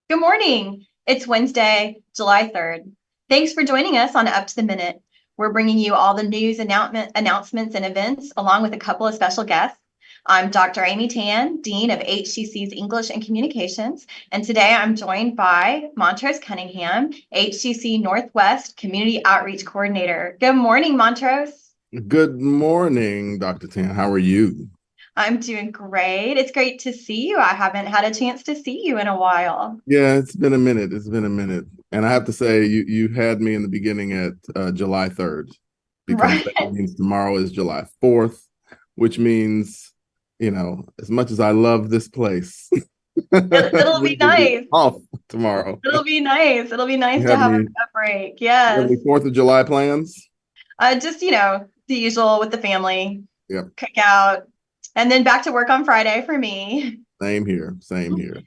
Good morning. It's Wednesday, July 3rd. Thanks for joining us on Up to the Minute. We're bringing you all the news announcements and events, along with a couple of special guests. I'm Dr. Amy Tan, Dean of HCC's English and Communications, and today I'm joined by Montrose Cunningham, HCC Northwest Community Outreach Coordinator. Good morning, Montrose. Good morning, Dr. Tan. How are you? I'm doing great. It's great to see you. I haven't had a chance to see you in a while. Yeah, it's been a minute. It's been a minute. And I have to say, you had me in the beginning at July 3rd, because that Right. means tomorrow is July 4th, which means, as much as I love this place, It'll we be will be nice. off tomorrow. It'll be nice. It'll be nice You to have have any, a break. you have Yes. any 4th of July plans? Just, the usual with the family, Yep. cook out, and then back to work on Friday for me. Same here. Same here.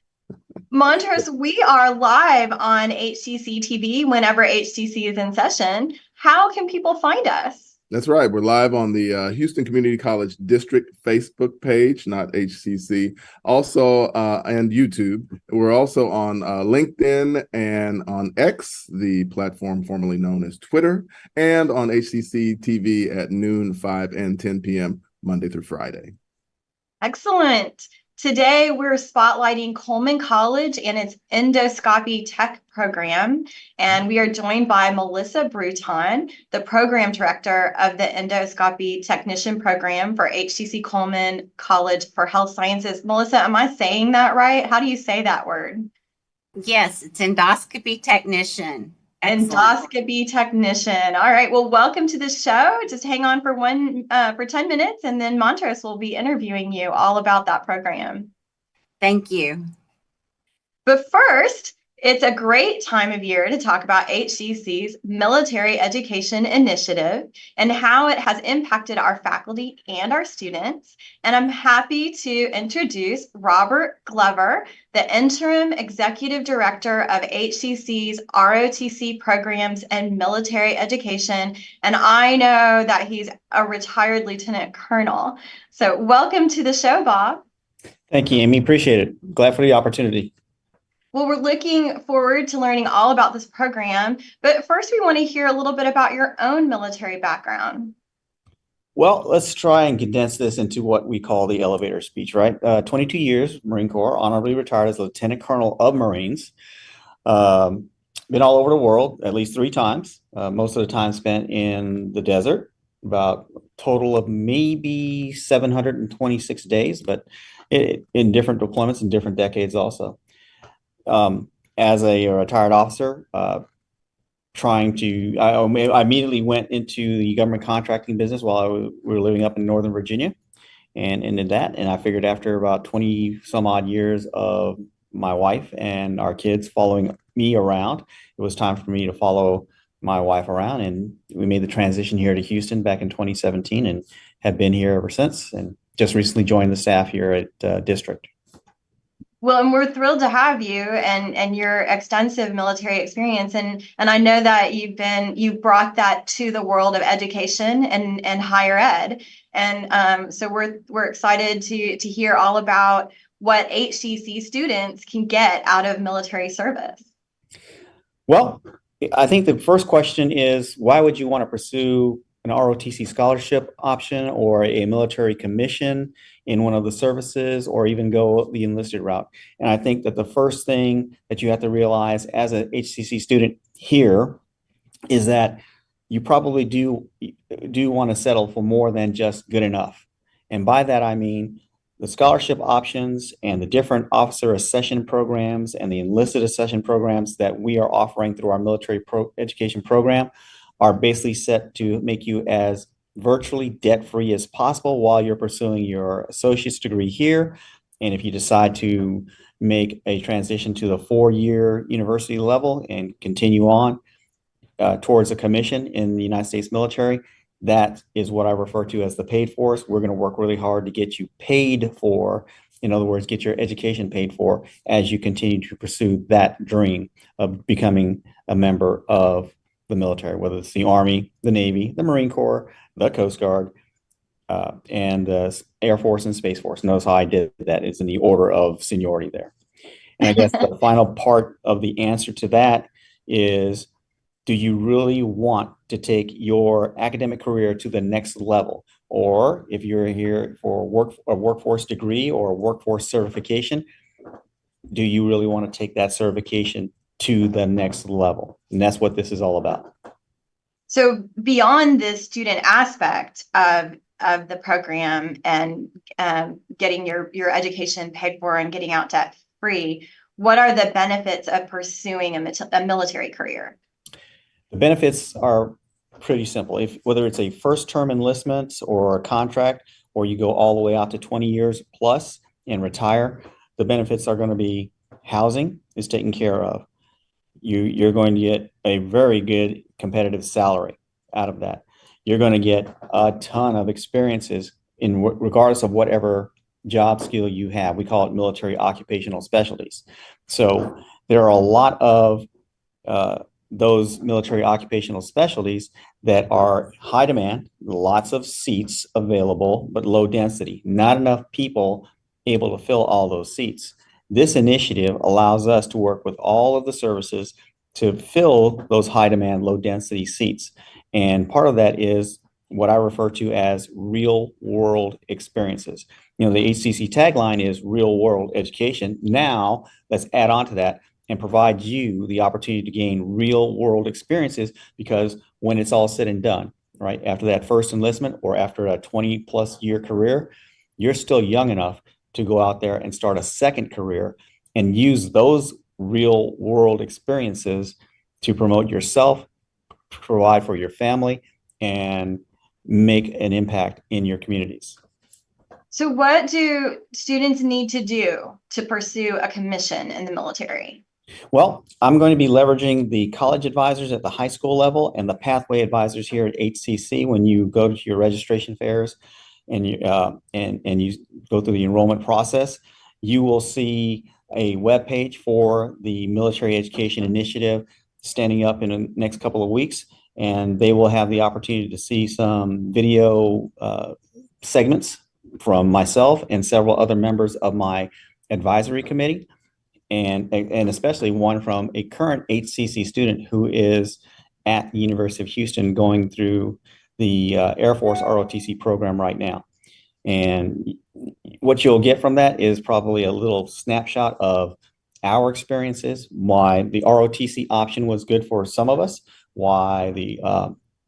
Montrose, we are live on HCCTV whenever HCC is in session. How can people find us? That's right. We're live on the Houston Community College District Facebook page, not HCC. Also, and YouTube. We're also on LinkedIn and on X, the platform formerly known as Twitter, and on HCC TV at noon, 5 and 10 p.m. Monday through Friday. Excellent. Today, we're spotlighting Coleman College and its Endoscopy Tech program. And we are joined by Melissa Bruton, the program director of the Endoscopy Technician program for HCC Coleman College for Health Sciences. Melissa, am I saying that right? How do you say that word? Yes, it's endoscopy technician. Excellent. Endoscopy technician. All right. Well, welcome to the show. Just hang on for 10 minutes, and then Montrose will be interviewing you all about that program. Thank you. But first, it's a great time of year to talk about HCC's Military Education Initiative and how it has impacted our faculty and our students. And I'm happy to introduce Robert Glover, the Interim Executive Director of HCC's ROTC Programs and Military Education. And I know that he's a retired Lieutenant Colonel. So welcome to the show, Bob. Thank you, Amy. Appreciate it. Glad for the opportunity. Well, we're looking forward to learning all about this program, but first we want to hear a little bit about your own military background. Well, let's try and condense this into what we call the elevator speech, right? 22 years, Marine Corps, honorably retired as Lieutenant Colonel of Marines. Been all over the world at least 3 times, most of the time spent in the desert, about a total of maybe 726 days, but in different deployments in different decades also. As a retired officer, I immediately went into the government contracting business while we were living up in Northern Virginia, and ended that. And I figured after about 20 some odd years of my wife and our kids following me around, it was time for me to follow my wife around. And we made the transition here to Houston back in 2017 and have been here ever since, and just recently joined the staff here at District. Well, and we're thrilled to have you and your extensive military experience. And I know that you brought that to the world of education and higher ed. And so we're excited to hear all about what HCC students can get out of military service. Well, I think the first question is, why would you want to pursue an ROTC scholarship option or a military commission in one of the services, or even go the enlisted route? And I think that the first thing that you have to realize as a HCC student here is that you probably do want to settle for more than just good enough. And by that, I mean the scholarship options and the different officer accession programs and the enlisted accession programs that we are offering through our military education program are basically set to make you as virtually debt-free as possible while you're pursuing your associate's degree here. And if you decide to make a transition to the 4-year university level and continue on towards a commission in the United States military, that is what I refer to as the paid for. We're going to work really hard to get you paid for. In other words, get your education paid for as you continue to pursue that dream of becoming a member of the military, whether it's the Army, the Navy, the Marine Corps, the Coast Guard, and the Air Force and Space Force. Notice how I did that. It's in the order of seniority there. And I guess the final part of the answer to that is, do you really want to take your academic career to the next level? Or if you're here for a workforce degree or a workforce certification, do you really want to take that certification to the next level? And that's what this is all about. So beyond the student aspect of the program and getting your education paid for and getting out debt free, what are the benefits of pursuing a military career? The benefits are pretty simple. Whether it's a first term enlistment or a contract, or you go all the way out to 20 years plus and retire, the benefits are going to be housing is taken care of. You're going to get a very good competitive salary out of that. You're going to get a ton of experiences regardless of whatever job skill you have. We call it military occupational specialties. So there are a lot of those military occupational specialties that are high demand, lots of seats available, but low density, not enough people able to fill all those seats. This initiative allows us to work with all of the services to fill those high demand, low density seats. And part of that is what I refer to as real world experiences. You know, the HCC tagline is real world education. Now let's add on to that and provide you the opportunity to gain real world experiences, because when it's all said and done, right, after that first enlistment or after a 20+ year career, you're still young enough to go out there and start a second career and use those real world experiences to promote yourself, provide for your family, and make an impact in your communities. So what do students need to do to pursue a commission in the military? Well, I'm going to be leveraging the college advisors at the high school level and the pathway advisors here at HCC. When you go to your registration fairs and you go through the enrollment process, you will see a web page for the Military Education Initiative standing up in the next couple of weeks, and they will have the opportunity to see some video segments from myself and several other members of my advisory committee, and especially one from a current HCC student who is at the University of Houston going through the Air Force ROTC program right now. And what you'll get from that is probably a little snapshot of our experiences, why the ROTC option was good for some of us, why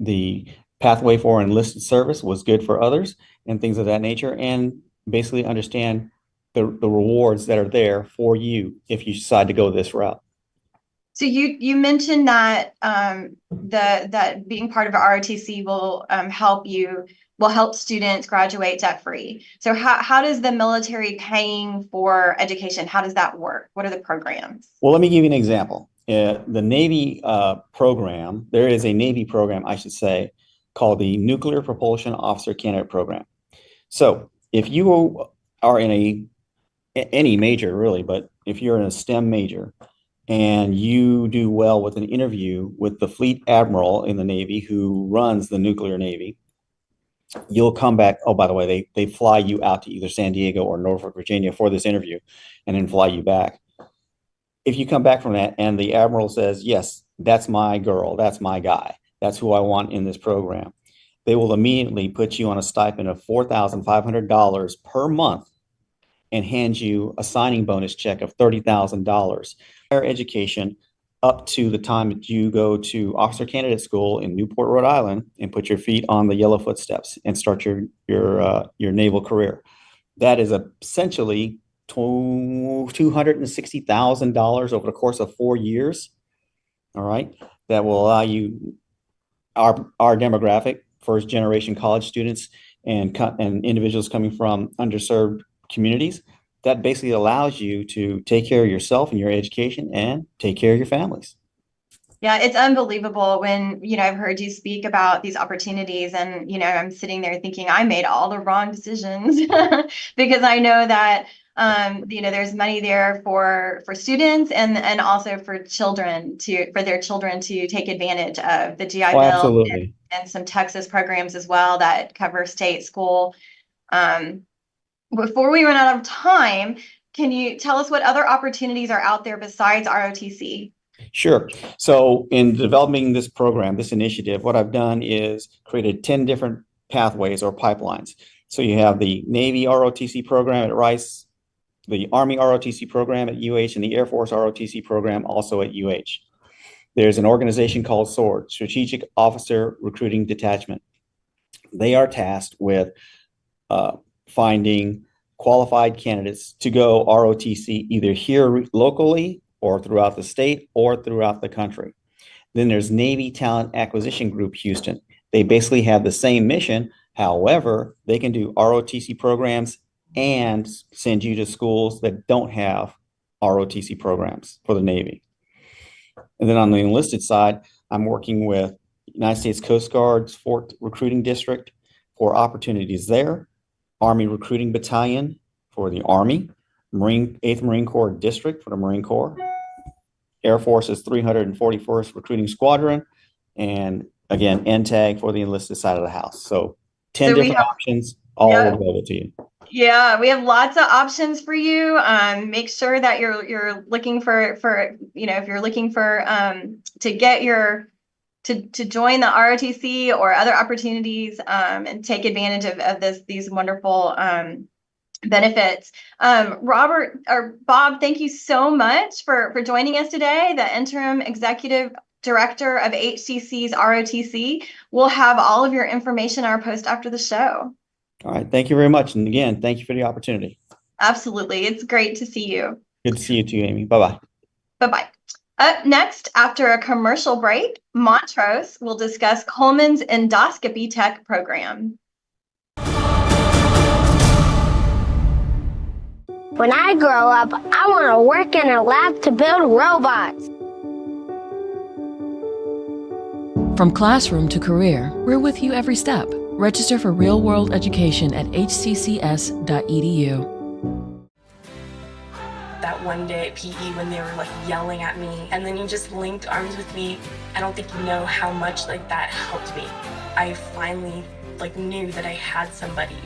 the pathway for enlisted service was good for others, and things of that nature, and basically understand the rewards that are there for you if you decide to go this route. So you mentioned that that being part of ROTC will help students graduate debt free. So how does the military paying for education, how does that work? What are the programs? Well, let me give you an example. The Navy program, there is a Navy program, I should say, called the Nuclear Propulsion Officer Candidate Program. So if you are in any major really, but if you're in a STEM major and you do well with an interview with the Fleet Admiral in the Navy who runs the nuclear Navy, you'll come back. Oh, by the way, they fly you out to either San Diego or Norfolk, Virginia for this interview and then fly you back. If you come back from that and the Admiral says, yes, that's my girl, that's my guy, that's who I want in this program, they will immediately put you on a stipend of $4,500 per month and hand you a signing bonus check of $30,000. Higher education up to the time that you go to officer candidate school in Newport, Rhode Island, and put your feet on the yellow footsteps and start your naval career. That is essentially $260,000 over the course of 4 years. All right, that will allow you, our demographic, first generation college students and individuals coming from underserved communities, that basically allows you to take care of yourself and your education and take care of your families. Yeah, it's unbelievable when, I've heard you speak about these opportunities and, I'm sitting there thinking I made all the wrong decisions because I know that, there's money there for students and also for their children to take advantage of the GI Bill and some Texas programs as well that cover state school. Before we run out of time, can you tell us what other opportunities are out there besides ROTC? Sure. So in developing this program, this initiative, what I've done is created 10 different pathways or pipelines. So you have the Navy ROTC program at Rice, the Army ROTC program at UH, and the Air Force ROTC program also at UH. There's an organization called SWORD, Strategic Officer Recruiting Detachment. They are tasked with finding qualified candidates to go ROTC either here locally or throughout the state or throughout the country. Then there's Navy Talent Acquisition Group Houston. They basically have the same mission. However, they can do ROTC programs and send you to schools that don't have ROTC programs for the Navy. And then on the enlisted side, I'm working with United States Coast Guard's Fort Recruiting District for opportunities there, Army Recruiting Battalion for the Army, 8th Marine Corps District for the Marine Corps, Air Force's 341st Recruiting Squadron, and again, NTAG for the enlisted side of the house. So 10 different options, all available to you. Yeah, we have lots of options for you. Make sure that you're looking for if you're looking for to get to join the ROTC or other opportunities and take advantage of these wonderful benefits. Robert or Bob, thank you so much for joining us today. The interim executive director of HCC's ROTC. We'll have all of your information in our post after the show. All right. Thank you very much. And again, thank you for the opportunity. Absolutely. It's great to see you. Good to see you too, Amy. Bye-bye. Bye-bye. Up next, after a commercial break, Montrose will discuss Coleman's Endoscopy Tech program. When I grow up, I want to work in a lab to build robots. From classroom to career, we're with you every step. Register for real-world education at hccs.edu. That one day at PE when they were like yelling at me and then you just linked arms with me, I don't think you know how much like that helped me. I finally like knew that I had somebody.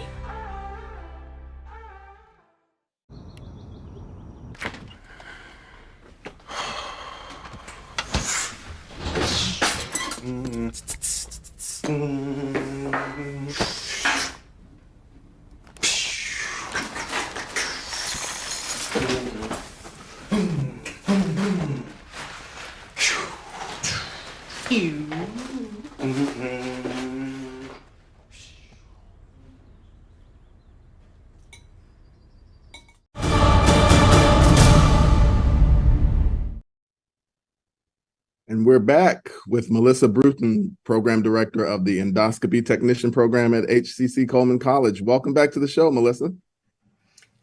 And we're back with Melissa Bruton, Program Director of the Endoscopy Technician Program at HCC Coleman College. Welcome back to the show, Melissa.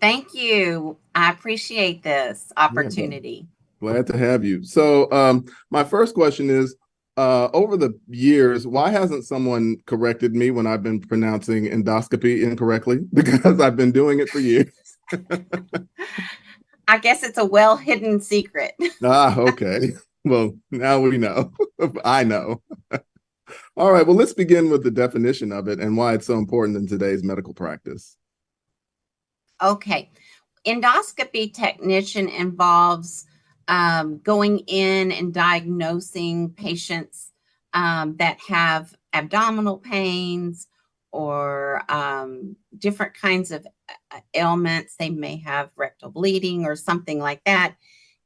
Thank you. I appreciate this opportunity. Yeah, glad to have you. So my first question is, over the years, why hasn't someone corrected me when I've been pronouncing endoscopy incorrectly? Because I've been doing it for years. I guess it's a well-hidden secret. Okay. Well, now we know. I know. All right. Well, let's begin with the definition of it and why it's so important in today's medical practice. Okay. Endoscopy technician involves going in and diagnosing patients that have abdominal pains or different kinds of ailments. They may have rectal bleeding or something like that.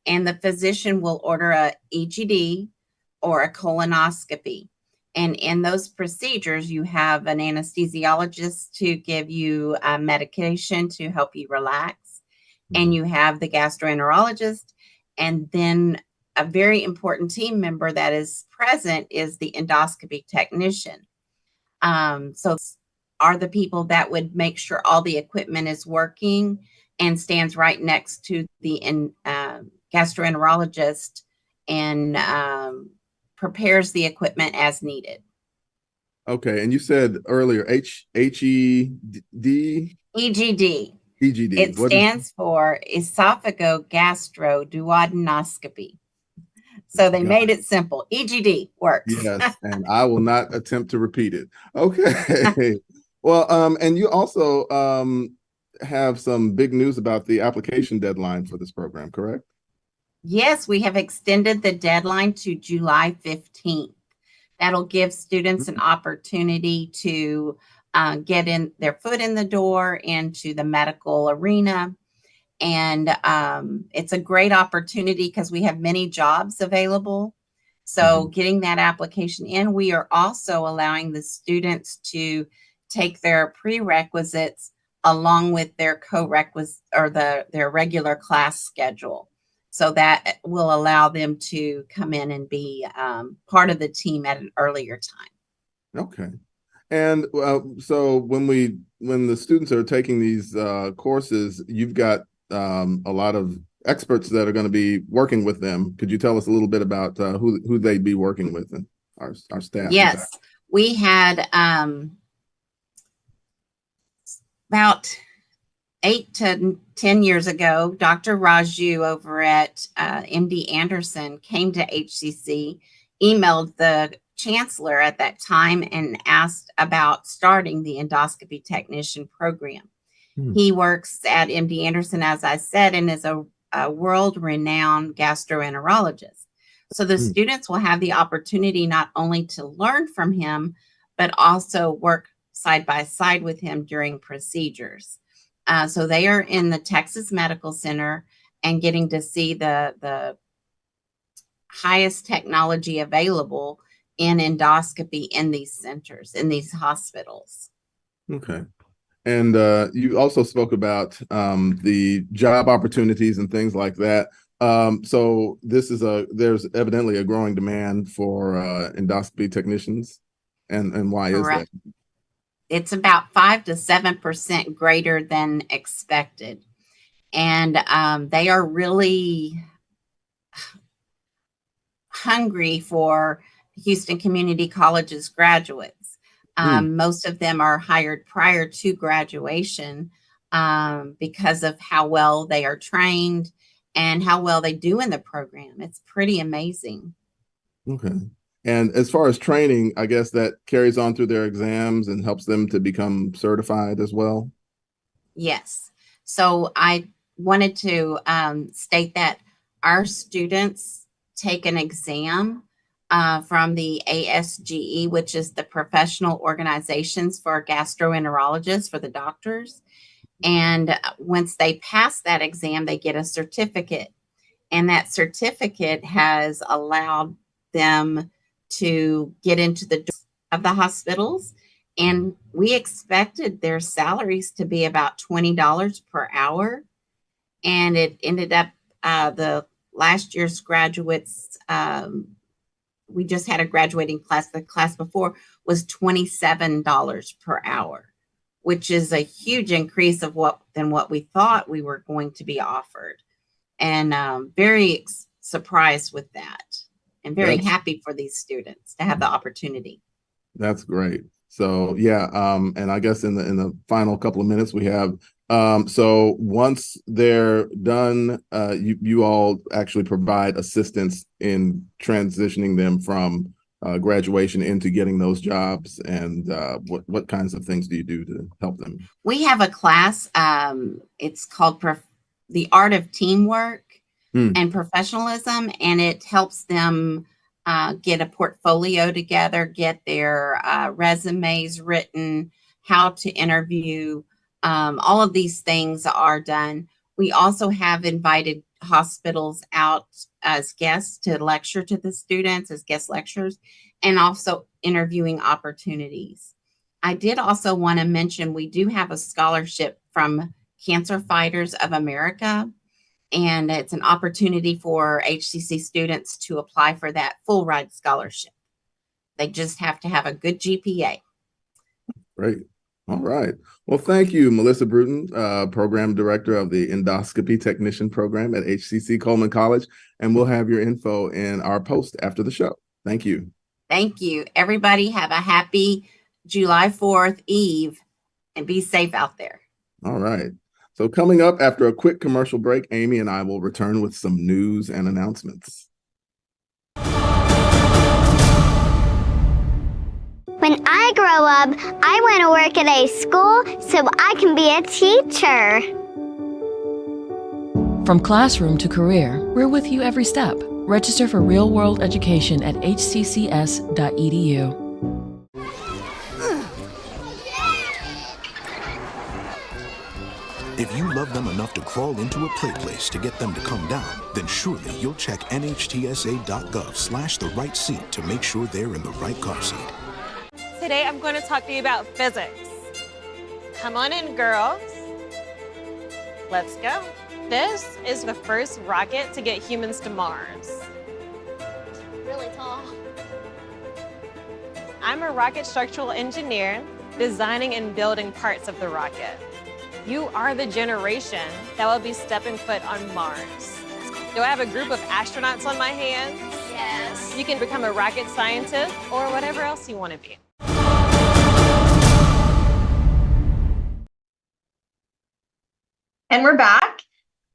And the physician will order a EGD or a colonoscopy. And in those procedures, you have an anesthesiologist to give you medication to help you relax. And you have the gastroenterologist. And then a very important team member that is present is the endoscopy technician. So are the people that would make sure all the equipment is working and stands right next to the gastroenterologist and prepares the equipment as needed. Okay, and you said earlier HED? EGD. EGD. It stands for esophagogastroduodenoscopy. So they made it simple. EGD works. Yes, and I will not attempt to repeat it. Okay. Well, and you also have some big news about the application deadline for this program, correct? Yes, we have extended the deadline to July 15th. That'll give students an opportunity to get in their foot in the door into the medical arena. And it's a great opportunity because we have many jobs available. So getting that application in, we are also allowing the students to take their prerequisites along with their co-requisite or their regular class schedule. So that will allow them to come in and be part of the team at an earlier time. Okay. And so when the students are taking these courses, you've got a lot of experts that are going to be working with them. Could you tell us a little bit about who they'd be working with and our staff? Yes, we had about 8 to 10 years ago, Dr. Raju over at MD Anderson came to HCC, emailed the chancellor at that time and asked about starting the endoscopy technician program. He works at MD Anderson, as I said, and is a world-renowned gastroenterologist. So the students will have the opportunity not only to learn from him, but also work side by side with him during procedures. So they are in the Texas Medical Center and getting to see the highest technology available in endoscopy in these centers, in these hospitals. Okay. And you also spoke about the job opportunities and things like that. So there's evidently a growing demand for endoscopy technicians. And why Correct. is that? It's about 5 to 7% greater than expected. And they are really hungry for Houston Community College's graduates. Most of them are hired prior to graduation because of how well they are trained and how well they do in the program. It's pretty amazing. Okay. And as far as training, I guess that carries on through their exams and helps them to become certified as well. Yes. So I wanted to state that our students take an exam from the ASGE, which is the professional organizations for gastroenterologists, for the doctors. And once they pass that exam, they get a certificate. And that certificate has allowed them to get into the doors of the hospitals. And we expected their salaries to be about $20 per hour. And it ended up the last year's graduates, we just had a graduating class. The class before was $27 per hour, which is a huge increase of than what we thought we were going to be offered. And very surprised with that and very happy for these students to have the opportunity. That's great. So yeah, and I guess in the final couple of minutes we have, so once they're done, you all actually provide assistance in transitioning them from graduation into getting those jobs, and what kinds of things do you do to help them? We have a class. It's called The Art of Teamwork and Professionalism, and it helps them get a portfolio together, get their resumes written, how to interview. All of these things are done. We also have invited hospitals out as guests to lecture to the students as guest lecturers, and also interviewing opportunities. I did also want to mention we do have a scholarship from Cancer Fighters of America, and it's an opportunity for HCC students to apply for that full ride scholarship. They just have to have a good GPA. Great. All right. Well, thank you, Melissa Bruton, Program Director of the Endoscopy Technician Program at HCC Coleman College. And we'll have your info in our post after the show. Thank you. Thank you. Everybody have a happy July 4th Eve and be safe out there. All right. So coming up after a quick commercial break, Amy and I will return with some news and announcements. My When I grow up, I want to work at a school so I can be a teacher. From classroom to career, we're with you every step. Register for real-world education at hccs.edu. If you love them enough to crawl into a play place to get them to come down, then surely you'll check nhtsa.gov/the right seat to make sure they're in the right car seat. Today I'm going to talk to you about physics. Come on in, girls. Let's go. This is the first rocket to get humans to Mars. Really tall. I'm a rocket structural engineer, designing and building parts of the rocket. You are the generation that will be stepping foot on Mars. Do I have a group of astronauts on my hands? Yes. You can become a rocket scientist or whatever else you want to be. And we're back.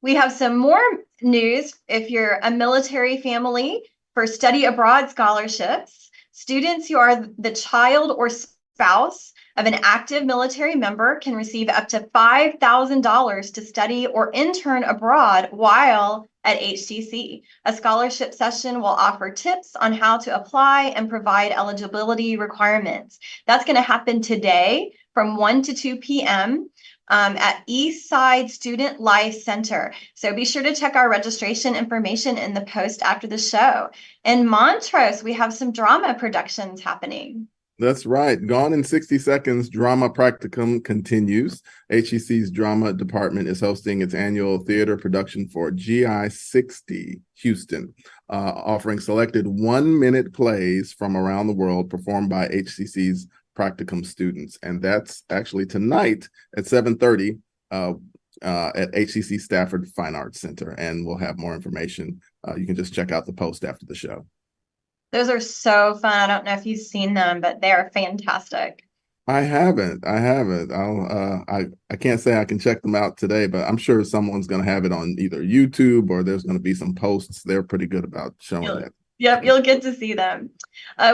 We have some more news if you're a military family for study abroad scholarships. Students who are the child or spouse of an active military member can receive up to $5,000 to study or intern abroad while at HCC. A scholarship session will offer tips on how to apply and provide eligibility requirements. That's going to happen today from 1 to 2 p.m. At Eastside Student Life Center. So be sure to check our registration information in the post after the show. In Montrose, we have some drama productions happening. That's right. Gone in 60 Seconds drama practicum continues. HCC's drama department is hosting its annual theater production for GI 60 Houston, offering selected 1-minute plays from around the world performed by HCC's practicum students. And that's actually tonight at 7:30 at HCC Stafford Fine Arts Center. And we'll have more information. You can just check out the post after the show. Those are so fun. I don't know if you've seen them, but they are fantastic. I haven't. I can't say I can check them out today, but I'm sure someone's going to have it on either YouTube or there's going to be some posts. They're pretty good about showing that. Yep, you'll get to see them.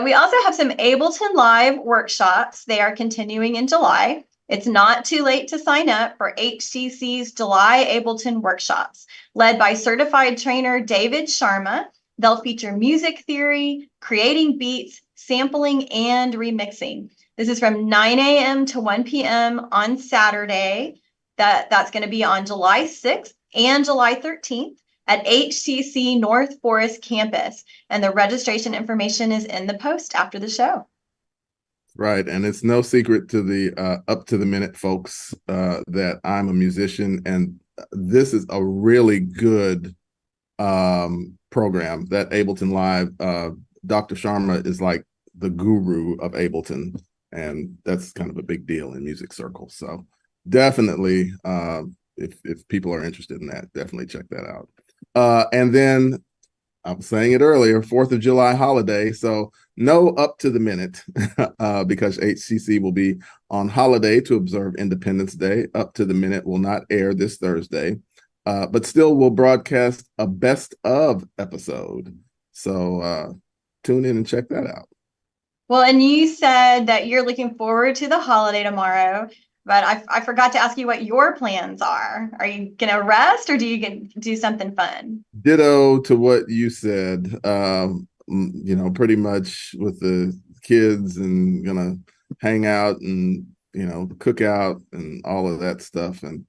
We also have some Ableton Live workshops. They are continuing in July. It's not too late to sign up for HCC's July Ableton workshops, led by certified trainer David Sharma. They'll feature music theory, creating beats, sampling, and remixing. This is from 9 a.m. to 1 p.m. on Saturday. That's going to be on July 6th and July 13th at HCC North Forest campus. And the registration information is in the post after the show. Right. And it's no secret to the up to the minute folks that I'm a musician. And this is a really good program, that Ableton Live. Dr. Sharma is like the guru of Ableton, and that's kind of a big deal in music circles. So definitely, if people are interested in that, definitely check that out. And then I was saying it earlier, 4th of July holiday. So no up to the minute because HCC will be on holiday to observe Independence Day. Up to the minute will not air this Thursday. But still we'll broadcast a best of episode. So tune in and check that out. Well, and you said that you're looking forward to the holiday tomorrow, but I forgot to ask you what your plans are. Are you going to rest or do you do something fun? Ditto to what you said, pretty much with the kids and going to hang out and, cook out and all of that stuff. And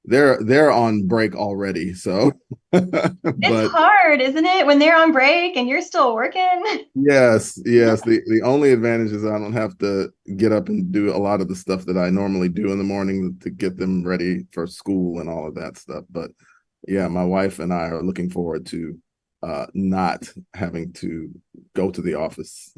they're on break already, so it's hard, isn't it, when they're on break and you're still working? Yes. The only advantage is I don't have to get up and do a lot of the stuff that I normally do in the morning to get them ready for school and all of that stuff. But yeah, my wife and I are looking forward to not having to go to the office.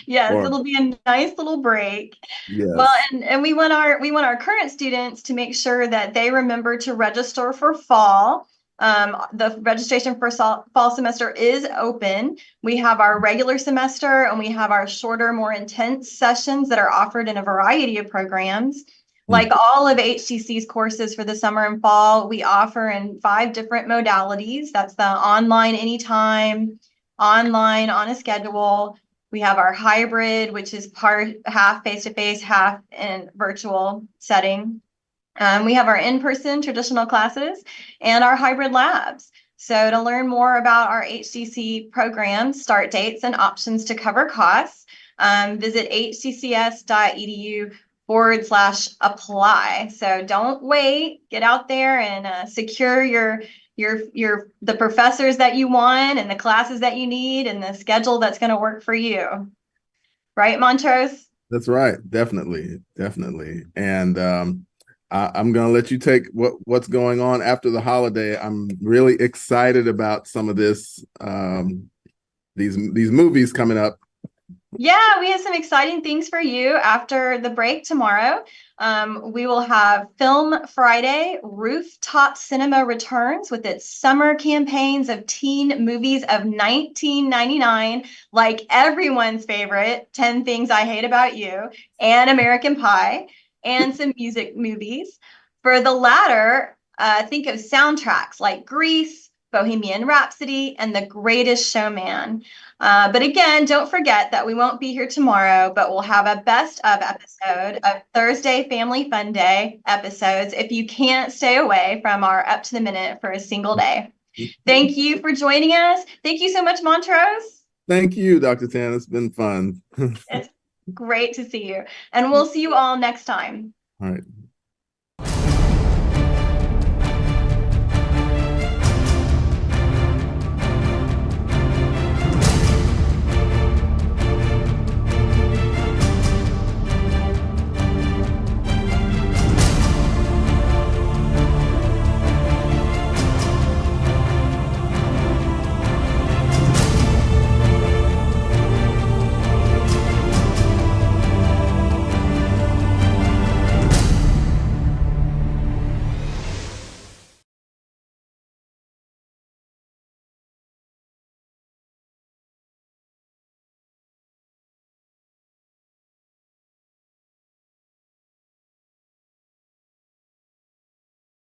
Yes, it'll be a nice little break. Yes. Well, and we want our current students to make sure that they remember to register for fall. The registration for fall semester is open. We have our regular semester and we have our shorter, more intense sessions that are offered in a variety of programs. Like all of HCC's courses for the summer and fall, we offer in 5 different modalities. That's the online anytime, online on a schedule, We have our hybrid, which is half face-to-face, half in virtual setting. We have our in-person traditional classes and our hybrid labs. So to learn more about our HCC programs, start dates, and options to cover costs, visit hccs.edu/apply. So don't wait, get out there and secure the professors that you want and the classes that you need and the schedule that's going to work for you. Right, Montrose? That's right. Definitely. And I'm going to let you take what's going on after the holiday. I'm really excited about some of this, these movies coming up. Yeah, we have some exciting things for you after the break tomorrow. We will have Film Friday. Rooftop Cinema returns with its summer campaigns of teen movies of 1999, like everyone's favorite, 10 Things I Hate About You, and American Pie, and some music movies. For the latter, think of soundtracks like Grease, Bohemian Rhapsody, and The Greatest Showman. But again, don't forget that we won't be here tomorrow, but we'll have a best of episode of Thursday Family Fun Day episodes if you can't stay away from our Up to the Minute for a single day. Thank you for joining us. Thank you so much, Montrose. Thank you, Dr. Tan. It's been fun. It's great to see you. And we'll see you all next time. All right.